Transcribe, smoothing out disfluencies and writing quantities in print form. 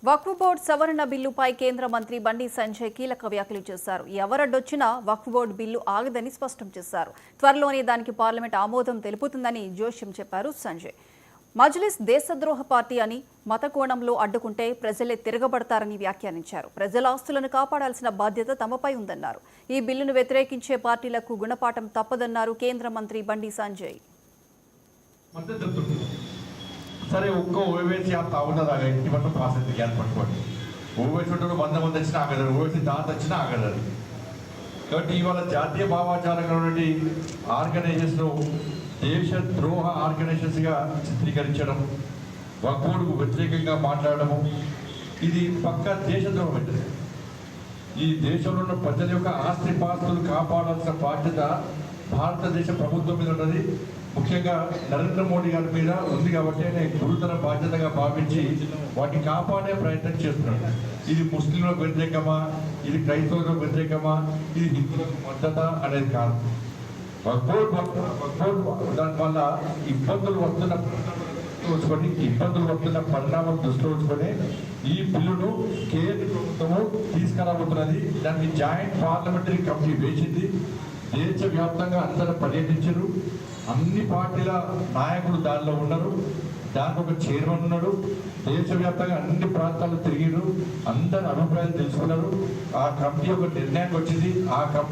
వక్ఫ్ board సవరణ బిల్లుపై కేంద్ర మంత్రి బండి సంజయ్ కీలక వ్యాఖ్యలు చేశారు. ఎవరడ్డొచ్చినా వక్ఫ్ బోర్డు బిల్లు ఆగదని స్పష్టం చేశారు. త్వరలోనే దానికి పార్లమెంట్ ఆమోదం తెలుపుతుందని జోష్యం చెప్పారు సంజయ్. మజ్లిస్ దేశద్రోహ పార్టీ అని మత కోణంలో అడ్డుకుంటే ప్రజలే తిరగబడతారని వ్యాఖ్యానించారు. ప్రజల ఆస్తులను కాపాడాల్సిన బాధ్యత తమపై ఉందన్నారు. ఈ బిల్లును వ్యతిరేకించే పార్టీలకు గుణపాఠం తప్పదన్నారు కేంద్ర మంత్రి బండి సంజయ్. సరే ఒక్క ఓవేసి ఆ తాగున్నదాగా ఇంటి పట్ల ప్రాసెస్ జ్ఞానం పట్టుకోండి. ఓవేసి 100 మంది వచ్చినా ఆగలరు, ఓవేసి దాత వచ్చినా ఆగలరు. కాబట్టి ఇవాళ జాతీయ భావాచారంగా ఉన్నటువంటి ఆర్గనైజేషన్ దేశ ద్రోహ ఆర్గనైజేషన్స్గా చిత్రీకరించడం, వక్ఫ్ బోర్డుకు వ్యతిరేకంగా మాట్లాడము, ఇది పక్కా దేశద్రోహం అవుతుంది. ఈ దేశంలో ఉన్న ప్రజల యొక్క ఆస్తిపాస్తులు కాపాడాల్సిన బాధ్యత భారతదేశ ప్రభుత్వం మీద ఉన్నది. ముఖ్యంగా నరేంద్ర మోడీ గారి మీద ఉంది కాబట్టి ఆయన గురుతర బాధ్యతగా భావించి వాటిని కాపాడే ప్రయత్నం చేస్తున్నాడు. ఇది ముస్లింలకు వ్యతిరేకమా, ఇది క్రైస్తవులకు వ్యతిరేకమా, ఇది హిందువులకు మద్దతు అనేది కాదు. దానివల్ల ఇబ్బందులు వస్తున్న పరిణామాలు దృష్టిలో ఉంచుకొని ఈ బిల్లును కేంద్ర ప్రభుత్వము తీసుకురాబోతున్నది. దాన్ని జాయింట్ పార్లమెంటరీ కమిటీ వేసింది. దేశవ్యాప్తంగా అందరూ పర్యటించారు. అన్ని పార్టీల నాయకులు దానిలో ఉన్నారు. దానికి ఒక చైర్మన్ ఉన్నాడు. దేశవ్యాప్తంగా అన్ని ప్రాంతాలు తిరిగిరు. అందరి అభిప్రాయాలు తెలుసుకున్నారు. ఆ కమిటీ ఒక నిర్ణయానికి వచ్చింది. ఆ కమిటీ